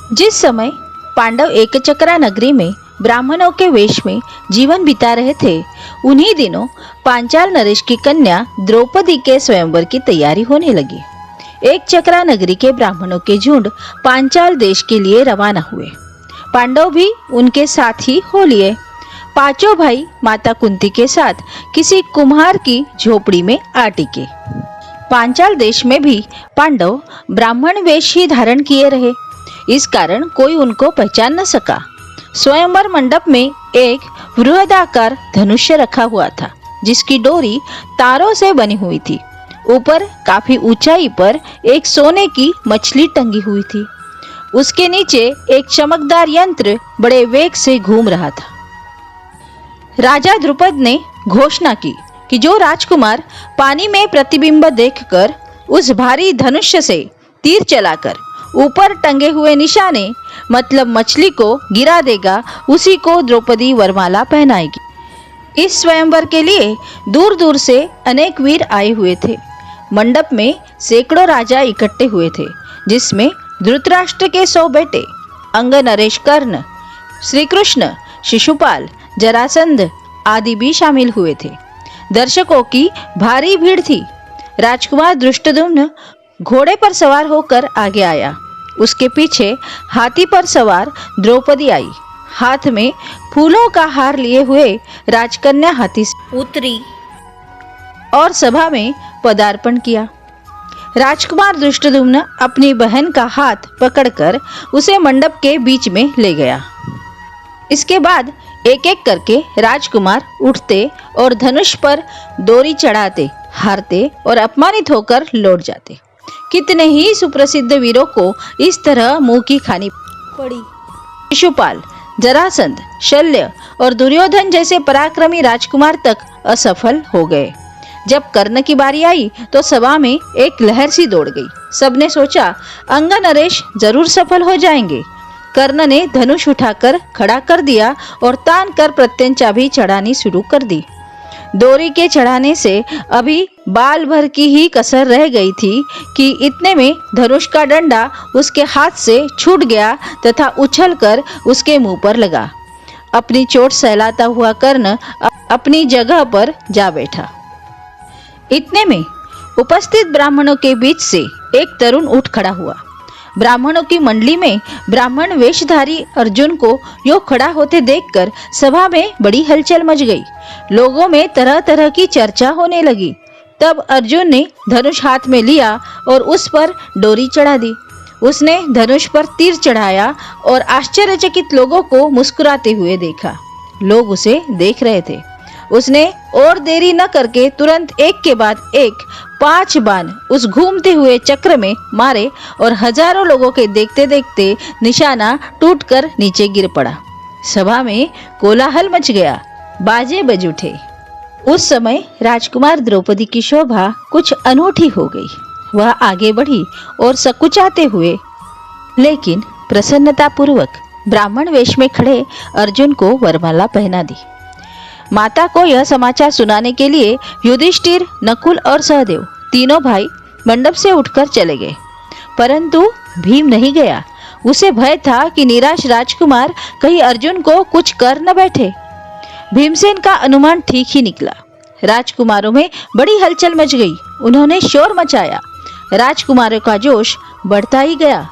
जिस समय पांडव एकचक्रा नगरी में ब्राह्मणों के वेश में जीवन बिता रहे थे, उन्हीं दिनों पांचाल नरेश की कन्या द्रौपदी के स्वयंवर की तैयारी होने लगी। एक चक्रा नगरी के ब्राह्मणों के झुंड पांचाल देश के लिए रवाना हुए। पांडव भी उनके साथ ही हो लिए। पांचों भाई माता कुंती के साथ किसी कुम्हार की झोपड़ी में आ टिके। पांचाल देश में भी पांडव ब्राह्मण वेश ही धारण किए रहे। इस कारण कोई उनको पहचान न सका। स्वयंवर मंडप में एक बृहदाकार धनुष्य रखा हुआ था, जिसकी डोरी तारों से बनी हुई थी। ऊपर काफी ऊंचाई पर एक सोने की मछली टंगी हुई थी। उसके नीचे एक चमकदार यंत्र बड़े वेग से घूम रहा था। राजा द्रुपद ने घोषणा की कि जो राजकुमार पानी में प्रतिबिंब देखकर उस भारी धनुष्य से तीर चलाकर ऊपर टंगे हुए निशाने मतलब मछली को गिरा देगा, उसी को द्रौपदी वरमाला पहनाएगी। इस स्वयंवर के लिए दूर दूर से अनेक वीर आए हुए थे। मंडप में सैकड़ों राजा इकट्ठे हुए थे, जिसमें धृतराष्ट्र के 100 बेटे, अंग नरेश कर्ण, श्री कृष्ण, शिशुपाल, जरासंध आदि भी शामिल हुए थे। दर्शकों की भारी भीड़ थी। राजकुमार धृष्टद्युम्न घोड़े पर सवार होकर आगे आया। उसके पीछे हाथी पर सवार द्रौपदी आई। हाथ में फूलों का हार लिए हुए राजकन्या हाथी से उतरी और सभा में पदार्पण किया। राजकुमार धृष्टद्युम्न अपनी बहन का हाथ पकड़कर उसे मंडप के बीच में ले गया। इसके बाद एक एक करके राजकुमार उठते और धनुष पर डोरी चढ़ाते, हारते और अपमानित होकर लौट जाते। कितने ही सुप्रसिद्ध वीरों को इस तरह मुंह की खानी पड़ी। शिशुपाल, जरासंध, शल्य और दुर्योधन जैसे पराक्रमी राजकुमार तक असफल हो गए। जब कर्ण की बारी आई तो सभा में एक लहर सी दौड़ गई। सबने सोचा अंग नरेश जरूर सफल हो जाएंगे। कर्ण ने धनुष उठाकर खड़ा कर दिया और तान कर प्रत्यंचा भी चढ़ानी शुरू कर दी। डोरी के चढ़ाने से अभी बाल भर की ही कसर रह गई थी कि इतने में धनुष का डंडा उसके हाथ से छूट गया तथा उछलकर उसके मुंह पर लगा। अपनी चोट सहलाता हुआ कर्ण अपनी जगह पर जा बैठा। इतने में उपस्थित ब्राह्मणों के बीच से एक तरुण उठ खड़ा हुआ। ब्राह्मणों की मंडली में ब्राह्मण वेशधारी अर्जुन को यो खड़ा होते देखकर सभा में बड़ी हलचल मच गई। लोगों में तरह तरह की चर्चा होने लगी। तब अर्जुन ने धनुष हाथ में लिया और उस पर डोरी चढ़ा दी। उसने धनुष पर तीर चढ़ाया और आश्चर्यचकित लोगों को मुस्कुराते हुए देखा। लोग उसे देख रहे थे। उसने और देरी न करके तुरंत एक के बाद एक 5 बाण उस घूमते हुए चक्र में मारे और हजारों लोगों के देखते देखते निशाना टूटकर नीचे गिर पड़ा। सभा में कोलाहल मच गया, बाजे बज उठे। उस समय राजकुमार द्रौपदी की शोभा कुछ अनूठी हो गई। वह आगे बढ़ी और सकुचाते हुए लेकिन प्रसन्नता पूर्वक ब्राह्मण वेश में खड़े अर्जुन को वरमाला पहना दी। माता को यह समाचार सुनाने के लिए युधिष्ठिर, नकुल और सहदेव तीनों भाई मंडप से उठकर चले गए, परंतु भीम नहीं गया। उसे भय था कि निराश राजकुमार कहीं अर्जुन को कुछ कर न बैठे। भीमसेन का अनुमान ठीक ही निकला। राजकुमारों में बड़ी हलचल मच गई। उन्होंने शोर मचाया। राजकुमारों का जोश बढ़ता ही गया।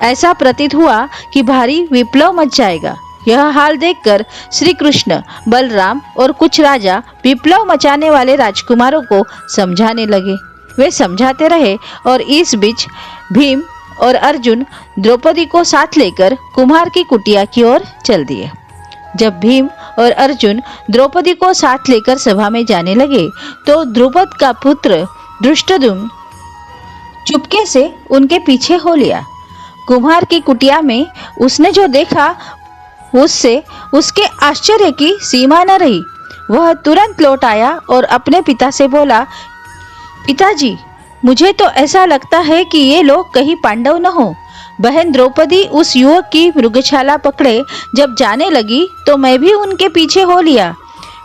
ऐसा प्रतीत हुआ कि भारी विप्लव मच जाएगा। यह हाल देखकर श्री कृष्ण, बलराम और कुछ राजा विप्लव मचाने वाले राजकुमारों को समझाने लगे। वे समझाते रहे और इस बीच भीम और अर्जुन द्रौपदी को साथ लेकर कुम्हार की कुटिया की ओर चल दिए। जब भीम और अर्जुन द्रौपदी को साथ लेकर सभा में जाने लगे तो द्रुपद का पुत्र धृष्टद्युम्न चुपके से उनके पीछे हो लिया। कुम्हार की कुटिया में उसने जो देखा उससे उसके आश्चर्य की सीमा न रही। वह तुरंत लौट आया और अपने पिता से बोला, पिताजी, मुझे तो ऐसा लगता है कि ये लोग कहीं पांडव न हो। बहन द्रौपदी उस युवक की मृगशाला पकड़े जब जाने लगी तो मैं भी उनके पीछे हो लिया।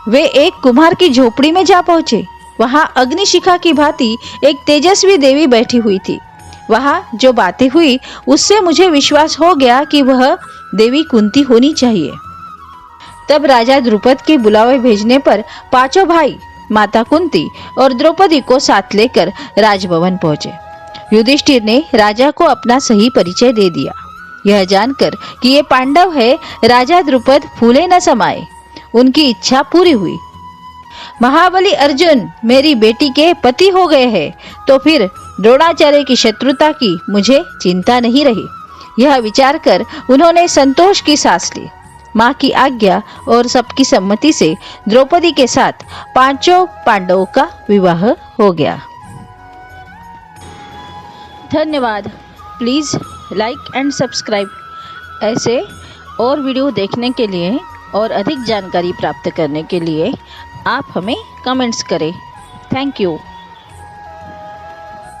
वे एक कुम्हार की झोपड़ी में जा पहुंचे। वहां अग्निशिखा की भांति एक तेजस्वी देवी बैठी हुई थी। वहाँ जो बातें हुई उससे मुझे विश्वास हो गया कि वह देवी कुंती होनी चाहिए। तब राजा द्रुपद के बुलावे भेजने पर पांचों भाई माता कुंती और द्रौपदी को साथ लेकर राजभवन पहुंचे। युधिष्ठिर ने राजा को अपना सही परिचय दे दिया। यह जानकर कि ये पांडव है, राजा द्रुपद फूले न समाये। उनकी इच्छा पूरी हुई। महाबली अर्जुन मेरी बेटी के पति हो गए हैं, तो फिर द्रोणाचार्य की शत्रुता की मुझे चिंता नहीं रही। यह विचार कर उन्होंने संतोष की सांस ली। माँ की आज्ञा और सबकी सम्मति से द्रौपदी के साथ पांचों पांडवों का विवाह हो गया। धन्यवाद। Please like and subscribe. ऐसे और वीडियो देखने के लिए और अधिक जानकारी प्राप्त करने के लिए आप हमें कमेंट्स करें। Thank you.